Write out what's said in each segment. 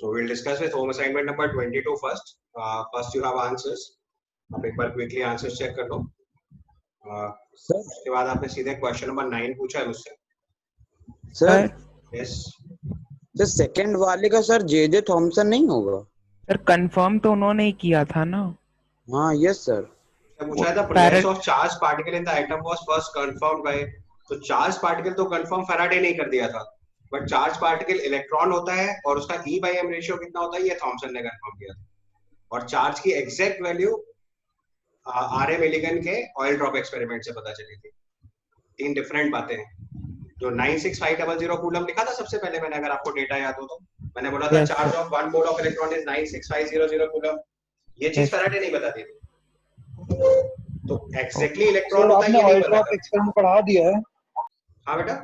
So we'll discuss with home assignment number 22 first. First you have answers. आप एक बार quickly answers check कर लो. Sir उसके बाद आपने सीधे क्वेश्चन नंबर 9 पूछा है मुझसे. Sir Yes. सर सेकंड वाले का सर जे थॉमसन नहीं होगा? सर कंफर्म तो उन्होंने ही किया था ना. हाँ यस सर. पूछा था presence of charged particle in the atom was first confirmed by. तो charged particle तो confirm फैराडे ने कर दिया था. बट चार्ज पार्टिकल इलेक्ट्रॉन होता है और उसका ई बाई एम रेशियो कितना होता है ये थॉमसन ने कंफर्म किया था. और चार्ज की एग्जैक्ट वैल्यू आरए मिलिगन के ऑयल ड्रॉप एक्सपेरिमेंट से पता चली थी. तीन डिफरेंट बातें हैं. जो 96500 कूलम लिखा था सबसे पहले मैंने, अगर आपको डेटा याद हो तो मैंने बोला था charge of one mole of electron is 96500 coulomb. ये चीज फैराडे नहीं बताती थी. तो एग्जैक्टली इलेक्ट्रॉन होता है ये नहीं पता. एक्सपेरिमेंट पढ़ा दिया है. हाँ बेटा,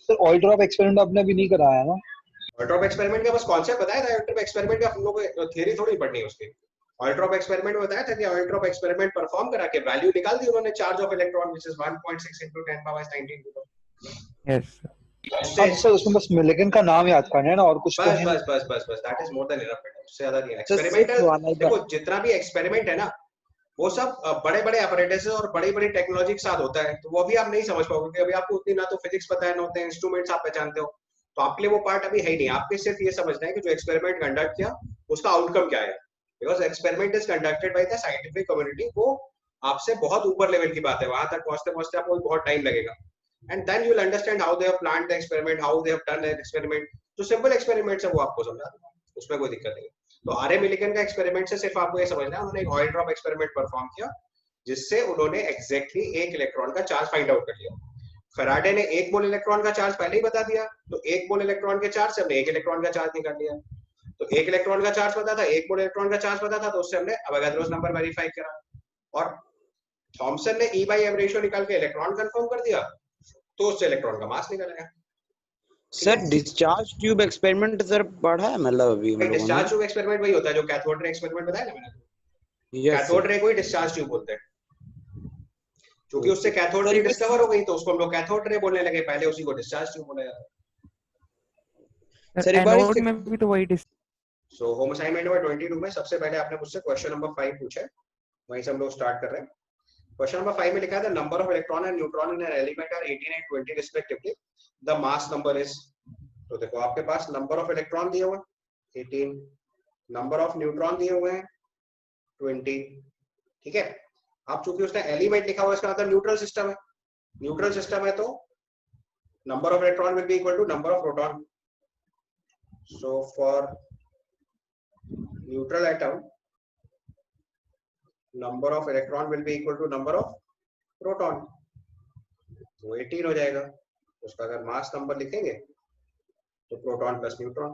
सर ऑयल ड्रॉप एक्सपेरिमेंट आपने अभी नहीं कराया ना? ऑयल ड्रॉप एक्सपेरिमेंट का बस कॉन्सेप्ट बताया था. ऑयल ड्रॉप एक्सपेरिमेंट का हम लोग को थ्योरी थोड़ी पढ़नी है उसकी. ऑयल ड्रॉप एक्सपेरिमेंट में बताया था कि ऑयल ड्रॉप एक्सपेरिमेंट परफॉर्म करा के वैल्यू निकाल दी उन्होंने charge of electron which is 1.6 into 10 power 19 coulomb. Yes sir उसमें बस मिलिगन का नाम याद करना है ना, और कुछ बस बस बस बस बस that is more than enough. उससे ज्यादा नहीं. एक्सपेरिमेंटल देखो जितना भी एक्सपेरिमेंट है ना वो सब बड़े बड़े अपरेटस और बड़ी बड़ी टेक्नोलॉजी के साथ होता है. तो वो अभी आप नहीं समझ पाओगे क्योंकि अभी आपको उतनी ना तो फिजिक्स पता है ना होते हैं इंस्ट्रूमेंट्स आप पहचानते हो. तो आपके लिए वो पार्ट अभी है ही नहीं. आपके सिर्फ ये समझना है कि जो एक्सपेरिमेंट कंडक्ट किया उसका आउटकम क्या है. Because experiment is conducted by the scientific community. वो आपसे बहुत ऊपर लेवल की बात है. वहां तक पहुंचते पहुंचते आपको बहुत टाइम लगेगा. And then you will understand how they have planned the experiment, how they have done the experiment. जो सिंपल एक्सपेरिमेंट्स है वो आपको समझा दूंगा, उसमें कोई दिक्कत नहीं. तो आरए मिलिगन का एक्सपेरिमेंट से सिर्फ आपको ये समझना है उन्होंने एक ऑयल ड्रॉप एक्सपेरिमेंट परफॉर्म किया जिससे उन्होंने एग्जैक्टली एक इलेक्ट्रॉन का चार्ज फाइंड आउट कर लिया. फैराडे ने एक मोल इलेक्ट्रॉन का चार्ज पहले ही बता दिया. तो एक मोल इलेक्ट्रॉन के चार्ज से हमने एक इलेक्ट्रॉन का चार्ज निकाल लिया. तो एक इलेक्ट्रॉन का चार्ज पता था, एक मोल इलेक्ट्रॉन का चार्ज पता था, तो उससे हमने अवोगाद्रोस नंबर वेरीफाई करा. और थॉमसन ने ई बाई एम रेशियो निकाल के इलेक्ट्रॉन कंफर्म कर दिया. तो उससे इलेक्ट्रॉन का मास निकल आया. Sir discharge tube experiment sir पढ़ा है मतलब अभी हम लोगों ने? डिस्चार्ज ट्यूब एक्सपेरिमेंट वही होता है जो कैथोड रे एक्सपेरिमेंट बताया ना मैंने. कैथोड रे को ही डिस्चार्ज ट्यूब बोलते हैं. क्योंकि उससे कैथोड रे डिस्कवर हो गई तो उसको हम लोग कैथोड रे बोलने लगे. पहले उसी को डिस्चार्ज ट्यूब बोला जाता है. सर एनोड में भी तो वही सो होम असाइनमेंट नंबर 22 में सबसे पहले आपने मुझसे क्वेश्चन नंबर 5 पूछा है. वहीं से हम लोग स्टार्ट कर रहे हैं. क्वेश्चन नंबर 5 में लिखा है the number of electron and neutron in an element are 18 and 20 respectively. The mass number is. तो देखो आपके पास नंबर ऑफ इलेक्ट्रॉन दिए हुए हैं 18, नंबर ऑफ न्यूट्रॉन दिए हुए हैं 20. ठीक है. अब चूंकि उसने एलिमेंट लिखा हुआ है इसका मतलब न्यूट्रल सिस्टम है. न्यूट्रल सिस्टम है तो number of electron will be equal to number of proton. So for neutral atom number of electron will be equal to number of proton. तो 18 हो जाएगा. उसका अगर मास नंबर लिखेंगे तो प्रोटॉन प्लस न्यूट्रॉन,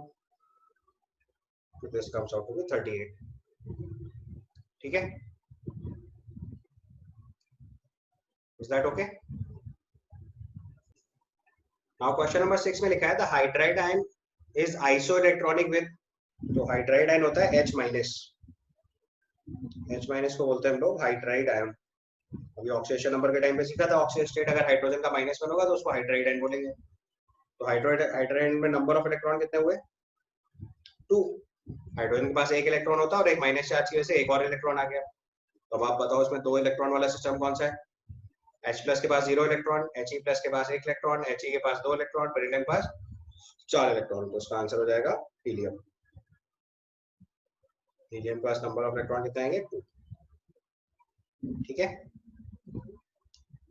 तो this comes out to be 38. ठीक है. Is that okay? Now question number 6 में लिखा है the hydride ion is isoelectronic with. तो hydride ion होता है H minus. H minus को बोलते हैं हम लोग hydride ion. अभी ऑक्सीडेशन नंबर के टाइम पे सीखा था ऑक्सीजन स्टेट अगर हाइड्रोजन का -1 होगा तो उसको hydride ion बोलेंगे. तो hydride ion में नंबर ऑफ इलेक्ट्रॉन कितने हुए? 2. हाइड्रोजन के पास एक इलेक्ट्रॉन होता है और एक माइनस चार्ज की वजह से एक और इलेक्ट्रॉन आ गया. तो अब आप बताओ इसमें 2 इलेक्ट्रॉन वाला सिस्टम कौन सा है? H प्लस के पास 0 इलेक्ट्रॉन, He प्लस के पास 1 इलेक्ट्रॉन, He के पास 2 इलेक्ट्रॉन, बेरिलियम के पास 4 इलेक्ट्रॉन. तो उसका आंसर हो जाएगा हीलियम. हीलियम के पास नंबर ऑफ इलेक्ट्रॉन कितने आएंगे? 2. ठीक है.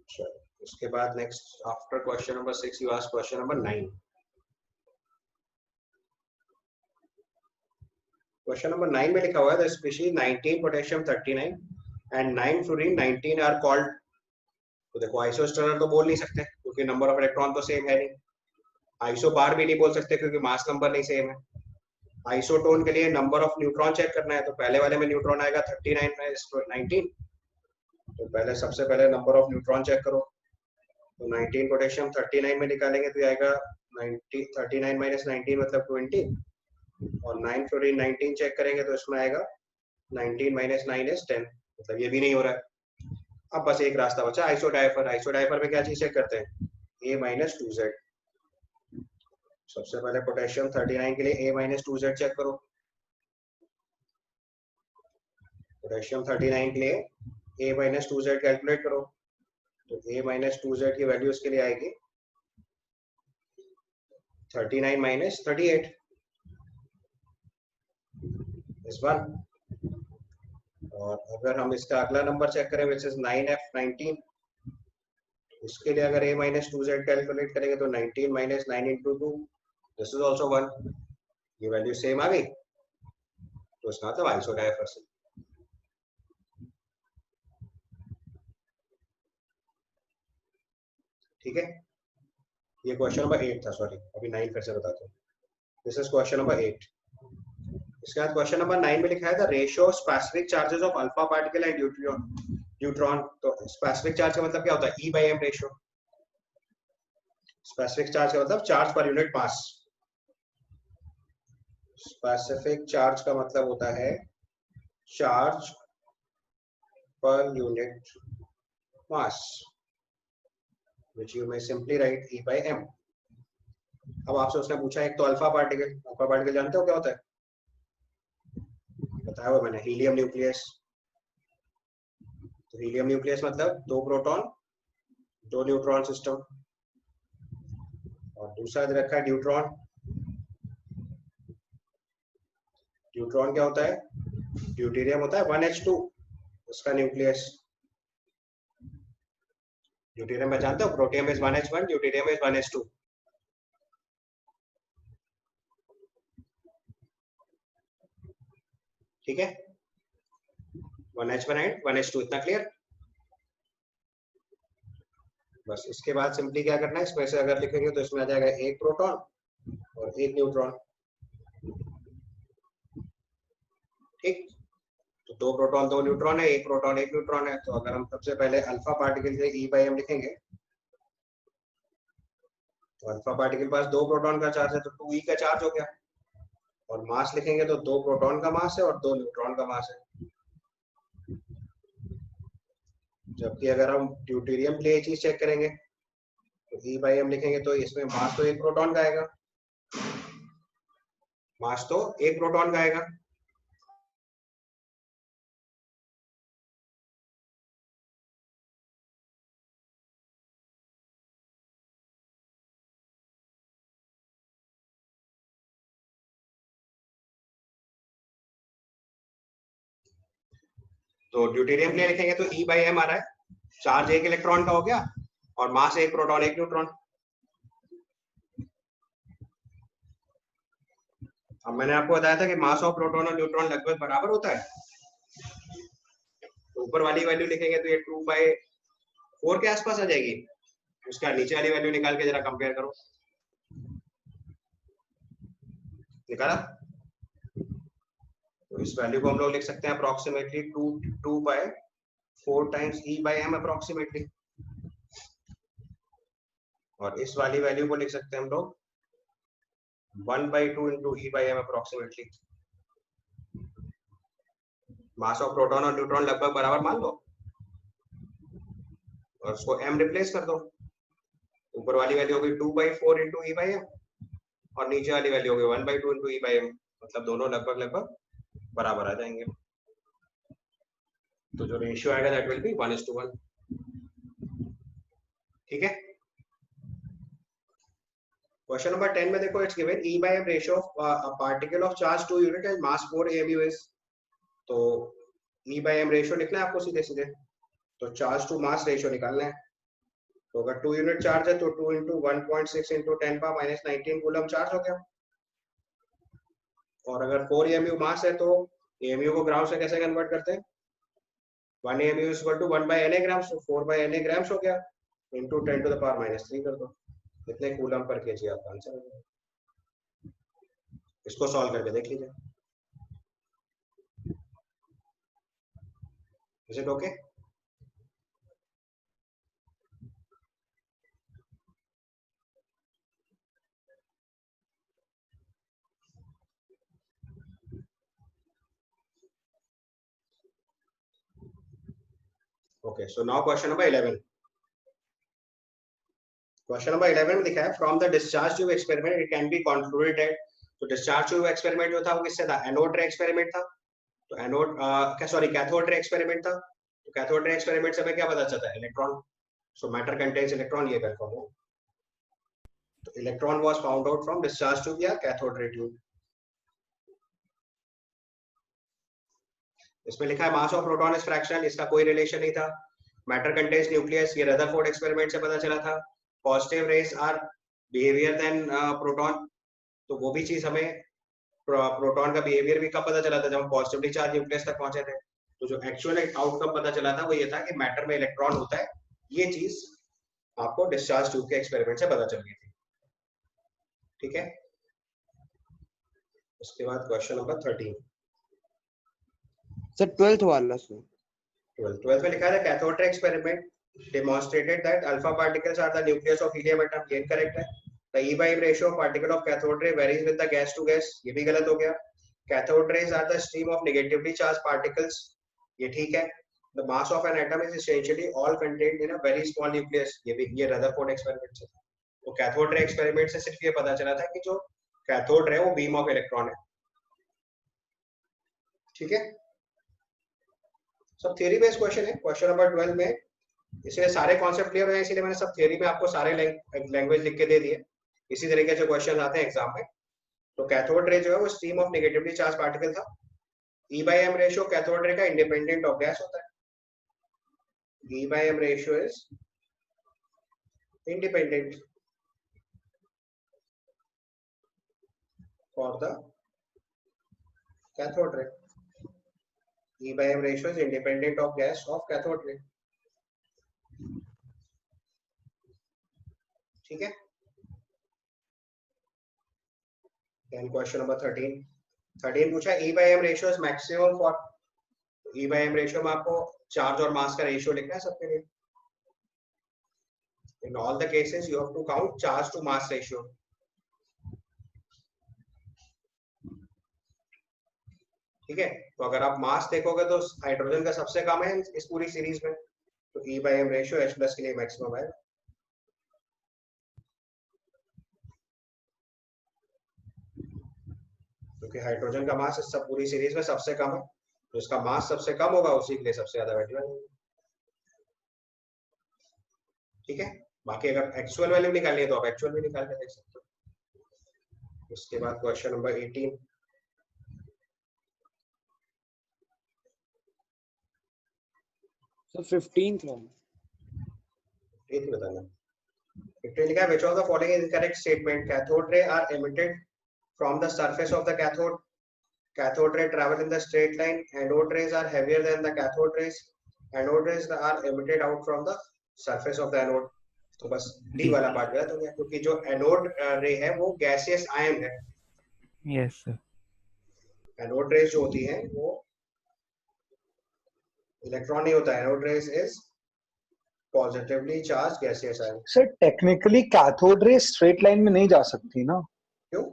चलो उसके बाद next after question number 6 you ask question number 9. Question number 9 में लिखा हुआ है the species 19 potassium 39 and 9 fluorine 19 are called. तो देखो आइसोस्टेरर तो बोल नहीं सकते क्योंकि नंबर ऑफ इलेक्ट्रॉन तो सेम है नहीं. आइसो बार भी नहीं बोल सकते क्योंकि मास नंबर नहीं सेम है. आइसोटोन के लिए नंबर ऑफ न्यूट्रॉन चेक करना है. तो पहले वाले में न्यूट्रॉन आएगा 39 माइनस 19. तो पहले सबसे पहले नंबर ऑफ न्यूट्रॉन चेक करो. तो 19 पोटेशियम 39 में निकालेंगे तो आएगा 39 माइनस 19 मतलब 20. और 9 फ्लोरीन 19 चेक करेंगे तो इसमें आएगा 19 माइनस 9 इज 10. मतलब ये भी नहीं हो रहा है. अब बस एक रास्ता बचा आइसोडाइफर. आइसोडाइफर में क्या चीज चेक करते हैं? A minus 2Z. सबसे पहले पोटेशियम 39 के लिए A-2Z चेक करो। पोटेशियम 39 के लिए A-2Z कैलकुलेट करो। तो A-2Z की वैल्यू इसके लिए आएगी 39 माइनस 38 इस बार। और अगर हम इसका अगला नंबर चेक करें विच इज 9F19, इसके लिए अगर A-2Z कैलकुलेट करेंगे तो 19 minus 9 into 2, this is also 1। ये वैल्यू सेम आ गई, तो इसका मतलब आइसोडायफर्सिल। ठीक है, ये क्वेश्चन नंबर 8 था, सॉरी अभी 9 फिर से बताता हूँ। This is question number 8। इसके बाद क्वेश्चन नंबर 9 में लिखा है the ratio specific charges of alpha particle and neutron. तो स्पेसिफिक चार्ज का मतलब क्या होता है? E/m ratio. स्पेसिफिक चार्ज का मतलब charge per unit mass. Specific charge का मतलब होता है charge per unit mass, which you may simply write E/m। अब आपसे उसने पूछा एक तो अल्फा पार्टिकल जानते हो क्या होता है? बताया हुआ मैंने, हीलियम न्यूक्लियस। तो हीलियम न्यूक्लियस मतलब 2 प्रोटॉन 2 न्यूट्रॉन सिस्टम। और दूसरा दे रखा है न्यूट्रॉन। न्यूट्रॉन क्या होता है? ड्यूटेरियम होता है 1H2 उसका न्यूक्लियस। ड्यूटेरियम में जानते हो protium is 1H1, deuterium is 1H2। ठीक है, 1H1 एंड 1H2, इतना क्लियर? बस इसके बाद सिंपली क्या करना है, इसमें से अगर लिखेंगे तो इसमें आ जाएगा एक प्रोटॉन और एक न्यूट्रॉन। ठीक, तो 2 प्रोटॉन 2 न्यूट्रॉन है, एक प्रोटॉन एक न्यूट्रॉन है। तो अगर हम सबसे पहले अल्फा पार्टिकल के E/m लिखेंगे, तो अल्फा पार्टिकल के पास 2 प्रोटॉन का चार्ज है तो 2e का चार्ज हो गया। और मास लिखेंगे तो 2 प्रोटॉन का मास है और 2 न्यूट्रॉन का मास है। जबकि अगर हम ड्यूटेरियम के लिए ये चीज चेक करेंगे तो E/m लिखेंगे तो इसमें मास तो एक प्रोटॉन का आएगा, मास तो एक प्रोटॉन का आएगा। तो ड्यूटेरियम के लिए लिखेंगे तो E/m आ रहा है, चार्ज एक इलेक्ट्रॉन का हो गया और मास एक प्रोटॉन एक न्यूट्रॉन। अब मैंने आपको बताया था कि मास ऑफ प्रोटॉन और न्यूट्रॉन लगभग बराबर होता है। तो ऊपर वाली वैल्यू लिखेंगे तो ये 2/4 के आसपास आ जाएगी। उसका नीचे वाली वैल्यू निकाल के जरा कंपेयर करो। निकाला? तो इस वैल्यू को हम लोग लिख सकते हैं अप्रोक्सीमेटली 2/4 टाइम्स E/m अप्रोक्सीमेटली। और इस वाली वैल्यू को लिख सकते हैं हम लोग 1/2 into E/m approximately. Mass of proton और न्यूट्रॉन लगभग बराबर मान लो और उसको m रिप्लेस कर दो। ऊपर वाली वैल्यू होगी 2/4 इंटू E/m और नीचे वाली वैल्यू होगी 1/2 इंटू E/m, मतलब दोनों लगभग बराबर आ जाएंगे। तो जो रेशियो आएगा दैट विल बी 1:1। ठीक है, क्वेश्चन नंबर 10 में देखो, it's given E/m ratio of a particle of charge 2 unit and mass 4 AMU is. तो E/m रेशियो लिखना है आपको सीधे सीधे, तो चार्ज टू मास रेशियो निकालना है। तो अगर 2 यूनिट चार्ज है तो 2 इंटू 1.6 इंटू 10⁻⁻19 कूलम चार्ज हो गया। और अगर 4 AMU मास है तो AMU को ग्राम से कैसे कन्वर्ट करते हैं? 1 AMU is equal to 1/Na grams, तो 4/Na ग्राम्स हो गया इंटू 10⁻³ कर दो, कितने कूलम पर केजी आपका आंसर हो जाएगा। इसको सॉल्व करके देख लीजिए। Is it okay? Okay, so now question number 11. Question number 11 में लिखा है from the discharge tube experiment it can be concluded. तो डिस्चार्ज ट्यूब एक्सपेरिमेंट जो था वो किससे था? एनोड रे एक्सपेरिमेंट था। तो एनोड क्या सॉरी कैथोड रे एक्सपेरिमेंट था। तो कैथोड रे एक्सपेरिमेंट से हमें क्या पता चलता है? Electron. So matter contains electron, ये कंफर्म हो। तो electron was found out from discharge tube या कैथोड रे ट्यूब। इसमें लिखा है mass of proton is fractional, इसका कोई रिलेशन नहीं था। मैटर कंटेन्स न्यूक्लियस, ये रदरफोर्ड एक्सपेरिमेंट से पता चला था। Positive rays are behaviour than proton, तो वो भी चीज हमें प्रोटॉन का बिहेवियर भी कब पता चला था? जब हम पॉजिटिवली चार्ज न्यूक्लियस तक पहुंचे थे। तो जो एक्चुअल आउटकम पता चला था वो ये था कि मैटर में इलेक्ट्रॉन होता है। ये चीज आपको डिस्चार्ज ट्यूब के एक्सपेरिमेंट से पता चल गई थी। ठीक है, उसके बाद क्वेश्चन नंबर 13 सर 12th वाला सर। 12th में लिखा है cathode ray experiment demonstrated that alpha particles are the nucleus of helium atom, ये correct है। The E/M ratio of particle of cathode ray varies with the gas to gas, ये भी गलत हो गया। Cathode rays are the stream of negatively charged particles, ये ठीक है। The mass of an atom is essentially all contained in a very small nucleus, ये Rutherford experiment से था। तो कैथोड रे एक्सपेरिमेंट से सिर्फ ये पता चला था कि जो कैथोड रे वो बीम ऑफ इलेक्ट्रॉन है। ठीक है, सब थ्योरी बेस्ड क्वेश्चन है। क्वेश्चन नंबर 12 में इसलिए सारे कॉन्सेप्ट क्लियर है, इसीलिए मैंने सब थ्योरी में आपको सारे लैंग्वेज लिख के दे दिए। इसी तरीके से क्वेश्चन आते हैं एग्जाम में। तो कैथोड रे जो है वो stream of negatively charge particle था। E/M रेशियो कैथोड रे का इंडिपेंडेंट ऑफ गैस होता है। E/M ratio is independent for the cathode ray. E/M ratio is independent of gas off cathode ray. ठीक है, then question number 13 पूछा E/M ratio is maximum for. E/M ratio में आपको charge और मास का ratio लिखना है सबके लिए। In all the cases you have to count charge to mass ratio. ठीक है, तो अगर आप मास देखोगे तो हाइड्रोजन का सबसे कम है इस पूरी सीरीज में, तो E/M रेशियो H+ के लिए मैक्सिमम है। क्योंकि हाइड्रोजन का मास इस सब पूरी सीरीज में सबसे कम है, तो इसका मास सबसे कम होगा, उसी के लिए सबसे ज्यादा वैल्यू है। ठीक है, बाकी अगर एक्चुअल वैल्यू निकालनी है तो आप एक्चुअल भी निकाल के देख सकते हो। उसके बाद क्वेश्चन नंबर 18 सर 15th है। एक बताना। 15 लिखा है which of the following is incorrect statement? Cathode ray are emitted from the surface of the cathode. Cathode ray travel in the straight line. Anode rays are heavier than the cathode rays. Anode rays are emitted out from the surface of the anode. तो बस D वाला part गलत हो गया, क्योंकि जो anode रे है वो गैसियस आयन है। Yes sir. एनोड रेज जो होती है वो इलेक्ट्रॉन नहीं होता है। Anode rays is positively charge gaseous ion. Sir technically cathode ray straight line में नहीं जा सकती ना? क्यों?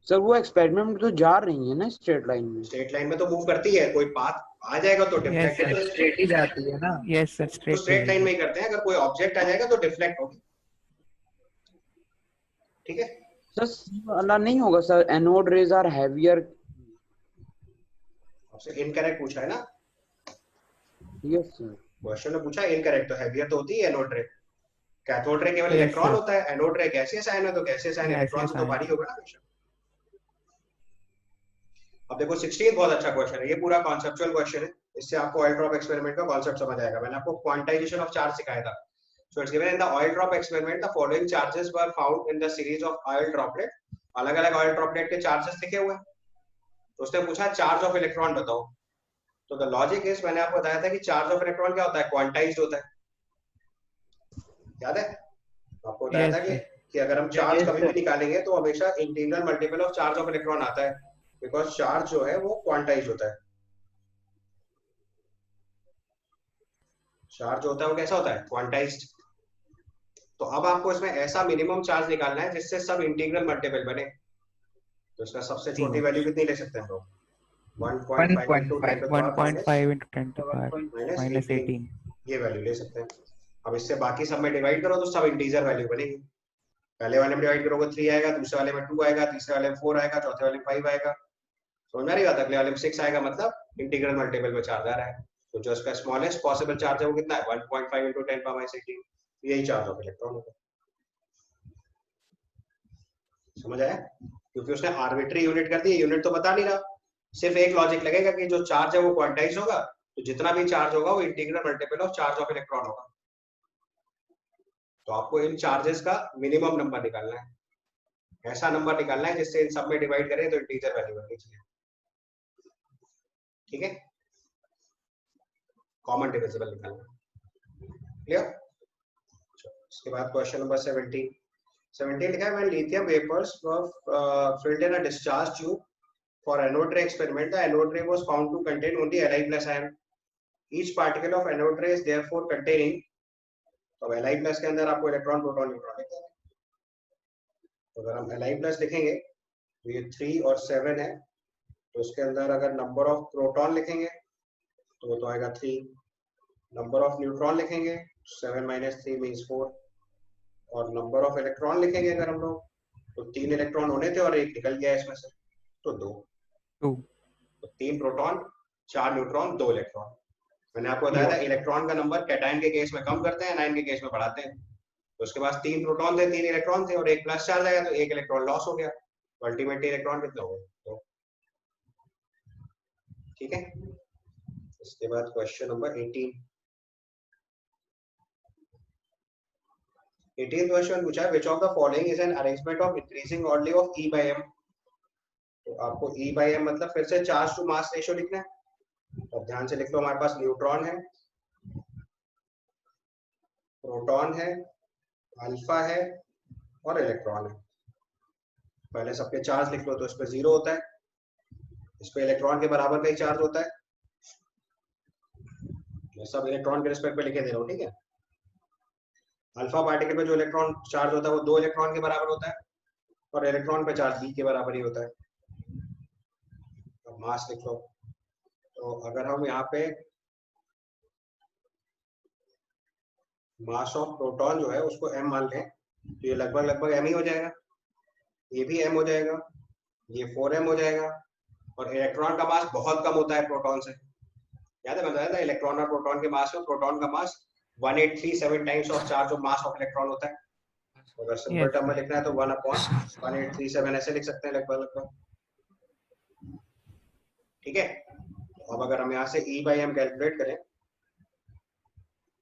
सर वो एक्सपेरिमेंट में तो जा रही है ना स्ट्रेट लाइन में। स्ट्रेट लाइन में तो मूव करती है, कोई पाथ आ जाएगा तो डिफ्लेक्ट Yes, तो स्ट्रेट ही जाती है ना? यस सर, तो स्ट्रेट लाइन में ही करते हैं। अगर कोई ऑब्जेक्ट आ जाएगा तो डिफ्लेक्ट होगी। ठीक है, सर अल्लाह नहीं होगा sir, anode rays are heavier. आपसे इनकरेक्ट पूछा है ना यस सर। क्वेश्चन ने पूछा इनकरेक्ट, तो हैवियर तो होती है एनोड रे। कैथोड रे केवल Yes, इलेक्ट्रॉन sir. होता है, एनोड रे गैसियस आयन है, तो गैसियस आयन इलेक्ट्रॉन से तो भारी होगा ना हमेशा। अब देखो 16 बहुत अच्छा क्वेश्चन है, ये पूरा कॉन्सेप्चुअल क्वेश्चन है। इससे आपको ऑयल ड्रॉप एक्सपेरिमेंट का कॉन्सेप्ट समझ आएगा। मैंने आपको क्वांटाइजेशन ऑफ चार्ज सिखाया था। So it's given in the oil drop experiment the following charges were found in the series of oil droplet. अलग-अलग ऑयल ड्रॉपलेट के चार्जेस लिखे हुए हैं। तो उसने पूछा चार्ज ऑफ इलेक्ट्रॉन बताओ। तो द लॉजिक इज, मैंने आपको बताया था कि चार्ज ऑफ इलेक्ट्रॉन क्या होता है? क्वांटाइज्ड होता है। याद है आपको बताया था कि अगर हम चार्ज कभी भी निकालेंगे तो हमेशा integral multiple of charge of electron आता है, बिकॉज चार्ज जो है वो क्वांटाइज्ड होता है। चार्ज होता है वो कैसा होता है? क्वांटाइज्ड। तो अब आपको इसमें ऐसा मिनिमम चार्ज निकालना है जिससे सब इंटीग्रल मल्टीपल बने। तो इसका सबसे छोटी वैल्यू कितनी ले सकते हैं हम लोग? 1.5 into 10 to the power 1.5 into 10 to the power minus minus 18 18. ये वैल्यू ले सकते हैं। अब इससे बाकी सब में डिवाइड करो तो सब इंटीजर वैल्यू बनेगी। पहले वाले में डिवाइड करोगे 3 आएगा, दूसरे वाले में 2 आएगा, तीसरे वाले में 4 आएगा, चौथे वाले में 5 आएगा। समझ में आ रही बात? अगले वाले में 6 आएगा, मतलब इंटीग्रल मल्टीपल में चार्ज आ रहा है। तो जो इसका स्मॉलेस्ट पॉसिबल चार्ज है वो कितना है? 1.5 × 10⁻16। यही चार्ज ऑफ इलेक्ट्रॉन होगा। समझ आया? क्योंकि उसने आर्बिट्री यूनिट कर दी, यूनिट तो बता नहीं रहा, सिर्फ एक लॉजिक लगेगा कि जो चार्ज है वो क्वांटाइज होगा, तो जितना भी चार्ज होगा वो integral multiple of charge of electron होगा। तो आपको इन चार्जेस का मिनिमम नंबर निकालना है, ऐसा नंबर निकालना है जिससे इन सब में डिवाइड करें तो इंटीजर वैल्यू बननी चाहिए। ठीक है, कॉमन डिविजिबल निकालना। क्लियर? इसके बाद क्वेश्चन नंबर 17 लिखा है, when lithium vapors were filled in a discharge tube for anode ray experiment, the anode ray was found to contain only Li+ ion. Each particle of anode ray is therefore containing, तो Li+ के अंदर आपको electron proton neutron लिखना है। तो अगर हम Li+ लिखेंगे तो ये 3 और 7 है, तो उसके अंदर अगर नंबर ऑफ प्रोटॉन लिखेंगे तो वो तो आएगा 3, नंबर ऑफ न्यूट्रॉन लिखेंगे 7 - 3 = 4, और नंबर ऑफ इलेक्ट्रॉन लिखेंगे अगर हम लोग तो 3 इलेक्ट्रॉन होने थे और एक निकल गया इसमें से, तो 2। तो 3 प्रोटॉन 4 न्यूट्रॉन 2 इलेक्ट्रॉन। मैंने आपको बताया था इलेक्ट्रॉन का नंबर कैटायन के केस में कम करते हैं, आयन के केस में बढ़ाते हैं। तो उसके पास 3 प्रोटॉन थे, 3 इलेक्ट्रॉन थे और एक प्लस चार्ज आया, तो एक इलेक्ट्रॉन लॉस हो गया, तो अल्टीमेटली इलेक्ट्रॉन कितना हो गया? 2। ठीक है, इसके बाद क्वेश्चन नंबर 18 क्वेश्चन पूछा है, which of the following is an arrangement of increasing oddly of E/m। तो आपको E/m मतलब फिर से चार्ज टू मास रेशियो लिखना है। अब ध्यान से लिख लो, हमारे पास न्यूट्रॉन है, प्रोटॉन है, अल्फा है और इलेक्ट्रॉन है। पहले सबके चार्ज लिख लो, तो इस पे 0 होता है, इस पे इलेक्ट्रॉन के बराबर का ही चार्ज होता है। मैं सब इलेक्ट्रॉन के रिस्पेक्ट पे लिखे दे रहा हूँ, ठीक है। अल्फा पार्टिकल पे जो इलेक्ट्रॉन चार्ज होता है वो 2 इलेक्ट्रॉन के बराबर होता है, और इलेक्ट्रॉन पे चार्ज b के बराबर ही होता है। अब मास लिख लो, तो अगर हम यहाँ पे मास ऑफ प्रोटॉन जो है उसको m मान लें, तो ये लगभग m ही हो जाएगा, ये भी m हो जाएगा, ये 4m हो जाएगा, और इलेक्ट्रॉन का मास बहुत कम होता है प्रोटॉन से। याद है, मैं बताया था इलेक्ट्रॉन और प्रोटॉन के मास में प्रोटॉन का मास 1837 times of charge of mass of electron होता है। अगर सिंपल टर्म में लिखना है तो 1/1837 ऐसे लिख सकते हैं लगभग। ठीक है, अब अगर हम यहाँ से E/m कैलकुलेट करें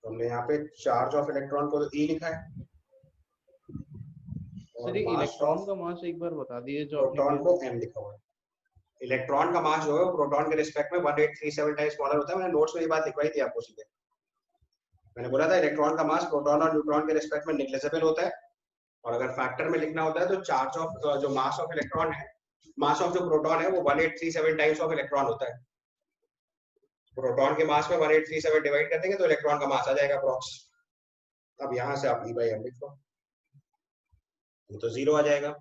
तो हमने यहाँ पे चार्ज ऑफ इलेक्ट्रॉन को तो E लिखा है, सर इलेक्ट्रॉन का मास एक बार बता दीजिए जो प्रोटॉन को m लिखा हुआ है। इलेक्ट्रॉन का मास जो है प्रोटॉन के रिस्पेक्ट में 1837 टाइम्स स्मॉलर होता है। मैंने नोट्स में ये बात लिखवाई थी आपको सीधे, मैंने बोला था इलेक्ट्रॉन का मास प्रोटॉन और न्यूट्रॉन के रिस्पेक्ट में नेग्लिजिबल होता है, और अगर फैक्टर में लिखना होता है तो चार्ज ऑफ जो मास ऑफ इलेक्ट्रॉन है, मास ऑफ जो प्रोटॉन है वो 1837 टाइम्स ऑफ इलेक्ट्रॉन होता है। प्रोटॉन के मास में 1837 डिवाइड कर देंगे तो इलेक्ट्रॉन का मास आ जाएगा अप्रॉक्स। अब यहाँ से आप E/m लिख लो, ये तो 0 आ जाएगा,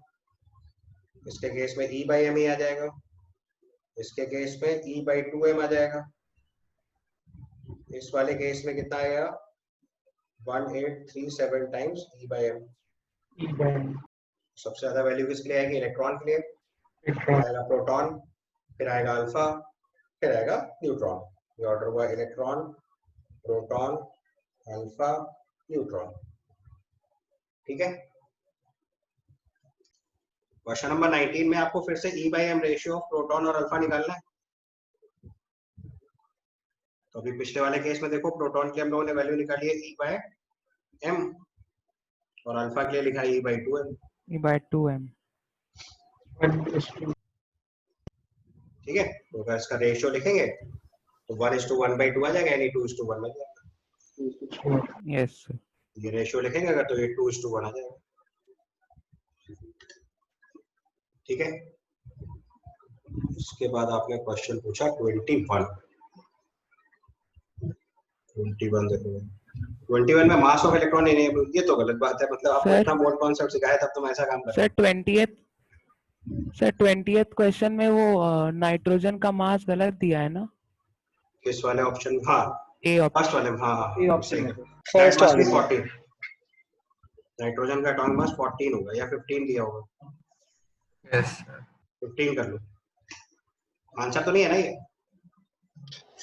इसके केस में E/m ही आ जाएगा, इसके केस में E/2m आ जाएगा, इस वाले केस में कितना आएगा 1837 टाइम्स E/m। सबसे ज्यादा वैल्यू किसके लिए आएगी? इलेक्ट्रॉन के लिए, आएगा प्रोटॉन, फिर आएगा अल्फा, फिर आएगा न्यूट्रॉन। ये ऑर्डर हुआ इलेक्ट्रॉन, प्रोटॉन, अल्फा, न्यूट्रॉन। ठीक है, क्वेश्चन नंबर 19 में आपको फिर से E/m रेशियो ऑफ प्रोटॉन और अल्फा निकालना है। तो अभी पिछले वाले केस में देखो, प्रोटॉन की हम लोगों ने वैल्यू निकाली है E/m, और अल्फा के लिए लिखा है E/2m। ठीक है, तो अगर इसका रेशियो लिखेंगे तो 1:1/2 आ जाएगा, यानी 2:1 आ जाएगा। यस, ये रेशियो लिखेंगे अगर तो ये 2:1 आ जाएगा। ठीक है, इसके बाद आपने क्वेश्चन पूछा 21 देखो, 21 में मास ऑफ इलेक्ट्रॉन नहीं, ये तो गलत बात है। मतलब आपको इतना मोड कॉन्सेप्ट सिखाया तब तुम ऐसा काम कर रहे हो। सर 20th क्वेश्चन में वो नाइट्रोजन का मास गलत दिया है ना? किस वाले ऑप्शन? हाँ, ए फर्स्ट ऑप्शन। वाले हाँ हाँ ए हाँ ऑप्शन सही में है। तो दैट फर्स्ट मस्ट बी वाले में 14। नाइट्रोजन का एटॉमिक मास 14 होगा या 15 दिया होगा। यस 15 कर लो। आंसर तो नहीं है ना ये?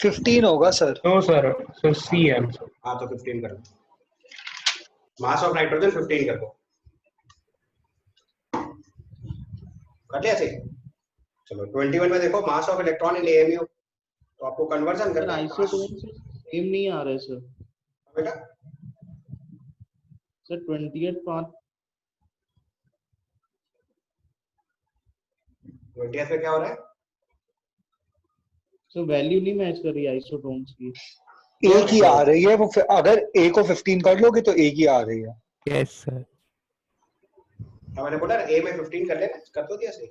15 होगा सर। नो सर, सो सी है आंसर। हाँ तो 15 कर लो। मास ऑफ नाइट्रोजन 15 कर दो। कर लिया सही। चलो 21 में देखो mass of electron in AMU, तो आपको कन्वर्जन सर करना है आइसोटोन से सेम नहीं आ रहे सर। बेटा। सर 20th पार्ट 20th में क्या हो रहा है? सर वैल्यू नहीं मैच कर रही आइसोटोन्स की। एक ही आ रही है वो, अगर ए को 15 कर लोगे तो एक ही आ रही है। Yes sir. मैंने बोला ना ए में 15 कर लेना, कर दो दिया सही।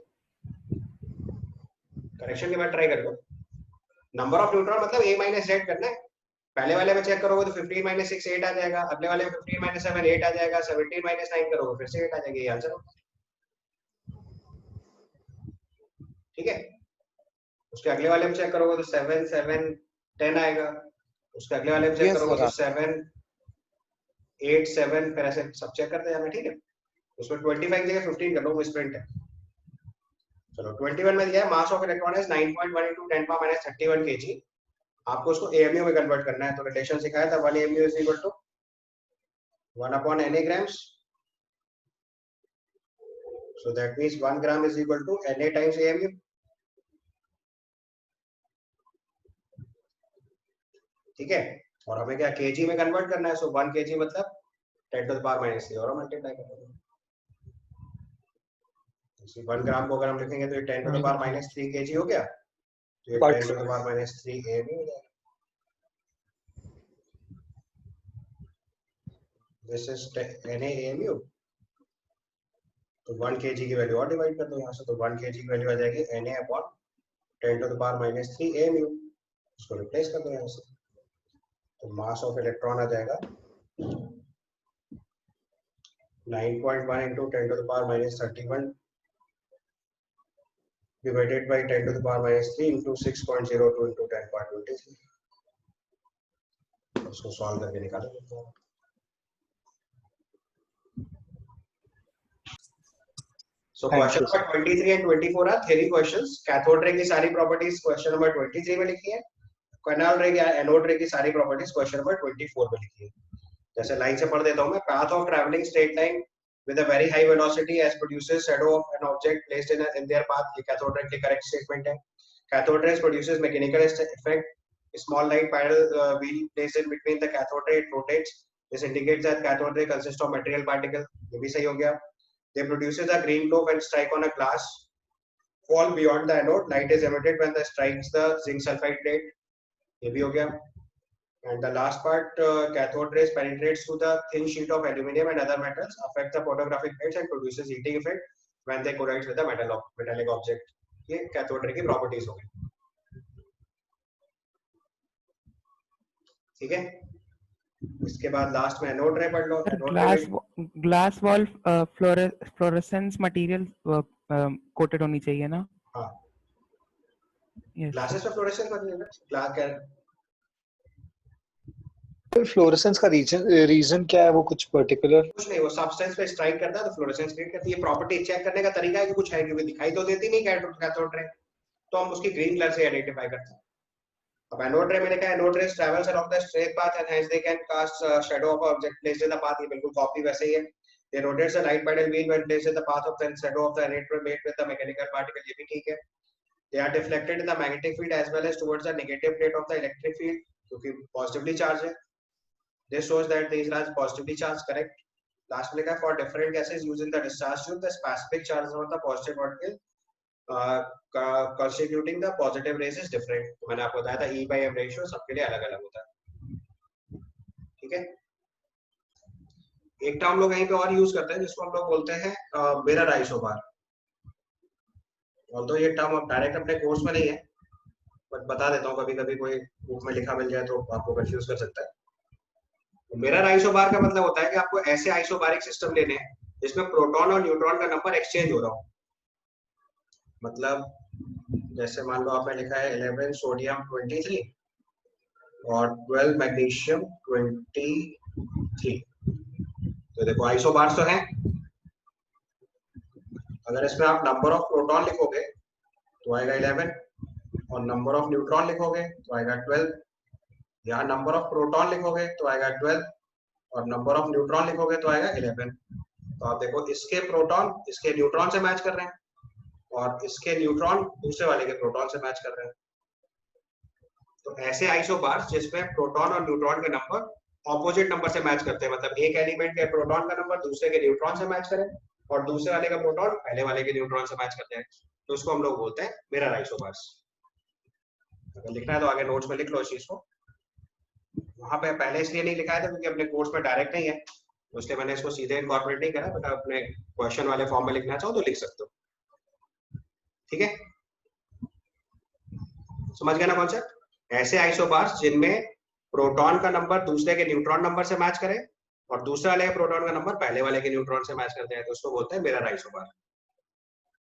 करेक्शन के बाद ट्राई कर लो। नंबर ऑफ न्यूट्रॉन मतलब a माइनस z करना है। पहले वाले में चेक करोगे तो 15 माइनस 6 8 आ जाएगा, अगले वाले में 15 माइनस 7 8 आ जाएगा, 17 माइनस 9 करोगे फिर से 8 आ जाएगा। ये आंसर होगा। ठीक है। उसके अगले वाले में चेक करोगे तो 7 7 10 आएगा। उसके अगले वाले में चेक Yes, करोगे तो sir. 7 8 7 फिर ऐसे सब चेक करते जाना। ठीक है। उसमें 25 की जगह 15 कर लो, वो स्प्रिंट है। चलो 21 में दिया है mass of electron is 9.1 into 10 power minus 31 kg। आपको उसको एएमयू में कन्वर्ट करना है, तो रिलेशन सिखाया था 1 AMU is equal to 1 upon Na grams। So that means 1 gram is equal to Na times AMU। ठीक है। और हमें क्या केजी में कन्वर्ट करना है, सो 1 केजी मतलब 10 to the power minus 3 और मल्टीप्लाई कर देंगे। 1 ग्राम को अगर हम लिखेंगे तो ये 10 to the power minus 3 kg हो गया, तो ये 10 to the power minus 3 AMU हो जाएगा। This is Na AMU। तो 1 kg की वैल्यू और डिवाइड कर दो यहाँ से, तो 1 kg की वैल्यू आ जाएगी Na upon 10 to the power minus 3 AMU। इसको रिप्लेस कर दो यहाँ से, तो मास ऑफ इलेक्ट्रॉन आ जाएगा 9.1 into 10 to the power minus 31 divided by 10 to the power minus 3 into 6.02 into 10.23। इसको सॉल्व करके निकालो। So question number 23 and 24 are theory questions। Cathode ray की सारी प्रॉपर्टीज क्वेश्चन नंबर 23 में लिखी है। कैनोड रे या एनोड रे की सारी प्रॉपर्टीज क्वेश्चन नंबर 24 में लिखी है। जैसे लाइन से पढ़ देता हूं मैं। Path of travelling straight line with a very high velocity as produces shadow of an object placed in their path। ये कैथोड रे की करेक्ट स्टेटमेंट है। Cathode rays produces mechanical effect। Small light parallel wheel placed in between the cathode ray, it rotates। This indicates that cathode ray consists of material particle। ये भी सही हो गया। They produces a green glow when strike on a glass fall beyond the anode। Light is emitted when the strikes the zinc sulfide plate। ये भी हो गया। And the last part, cathode rays penetrates through the thin sheet of aluminum and other metals, affect the photographic plates and produces heating effect when they collide with the metallic object। ये cathode ray की properties हो गई। ठीक है। इसके बाद last में anode ray पढ़ लो। Glass wall fluorescence material coated होनी चाहिए ना? हाँ। Yes, ग्लासेस में फ्लोरेसेंस मटेरियल ग्लास क्या फ्लोरेसेंस का रीजन क्या है? वो कुछ पर्टिकुलर? कुछ नहीं, वो सब्सटेंस पे स्ट्राइक करता है तो फ्लोरेसेंस क्रिएट करती है। प्रॉपर्टी चेक करने का तरीका है कि कुछ है, क्योंकि दिखाई तो देती नहीं कैथोड रे, तो हम उसकी ग्रीन कलर से आइडेंटिफाई करते हैं। अब एनोड रे मैंने कहा anode rays travels along the straight path and hence they can cast shadow of object placed in the path. ये बिल्कुल कॉपी वैसे ही है। They rotates the light paddle wheel when placed in the path of the shadow of the anode made with the mechanical particle. ये भी ठीक है। They are deflected in the magnetic field as well as towards the negative plate of the electric field, क्योंकि positively charged है। This shows that these are positively charged, correct। Last में लिखा है for different gases using the discharge tube, the specific charge of the positive particle constituting the positive rays is different। तो मैंने आपको बताया था E/M ratio सबके लिए अलग अलग होता है। ठीक है। एक टर्म लोग यहीं पे और यूज करते हैं जिसको हम लोग बोलते हैं मिरर आइसोबार। और तो ये टर्म अब डायरेक्ट अपने कोर्स में नहीं है, बट बता देता हूँ, कभी कभी कोई बुक में लिखा मिल जाए तो आपको कंफ्यूज कर सकता है। मिरर आइसोबार का मतलब होता है कि आपको ऐसे आइसोबारिक सिस्टम लेने हैं जिसमें प्रोटॉन और न्यूट्रॉन का नंबर एक्सचेंज हो रहा हो। मतलब जैसे मान लो आपने लिखा है 11 सोडियम 23, और 12 मैग्नीशियम 23। तो देखो आइसोबार्स तो हैं। अगर इसमें आप नंबर ऑफ प्रोटॉन लिखोगे तो आएगा 11, और नंबर ऑफ न्यूट्रॉन लिखोगे तो आएगा 12। यहाँ नंबर ऑफ प्रोटॉन लिखोगे तो आएगा 12, और नंबर ऑफ न्यूट्रॉन लिखोगे तो आएगा 11। तो आप देखो इसके प्रोटॉन इसके न्यूट्रॉन से मैच कर रहे हैं, और इसके न्यूट्रॉन दूसरे वाले के प्रोटॉन से मैच कर रहे हैं। तो ऐसे आइसोबार्स जिसमें प्रोटॉन और न्यूट्रॉन के नंबर ऑपोजिट नंबर से मैच करते हैं, मतलब एक एलिमेंट के प्रोटॉन का नंबर दूसरे के न्यूट्रॉन से मैच करे, और दूसरे वाले का प्रोटॉन पहले वाले के न्यूट्रॉन से मैच करते हैं, तो उसको हम लोग बोलते हैं मिरर आइसोबार्स। अगर लिखना है तो आगे नोट्स में लिख लो इस चीज को। वहां पे पहले इसलिए नहीं लिखा है था क्योंकि अपने कोर्स में डायरेक्ट नहीं है, तो इसलिए मैंने इसको सीधे इनकॉर्पोरेट नहीं करा। बट अपने क्वेश्चन वाले फॉर्म में लिखना चाहो तो लिख सकते हो। ठीक है, समझ गया ना कॉन्सेप्ट? ऐसे आइसोबार्स जिनमें प्रोटॉन का नंबर दूसरे के न्यूट्रॉन नंबर से मैच करे और दूसरे वाले के प्रोटॉन का नंबर पहले वाले के न्यूट्रॉन से मैच करते हैं, तो उसको बोलते हैं मिरर आइसोबार।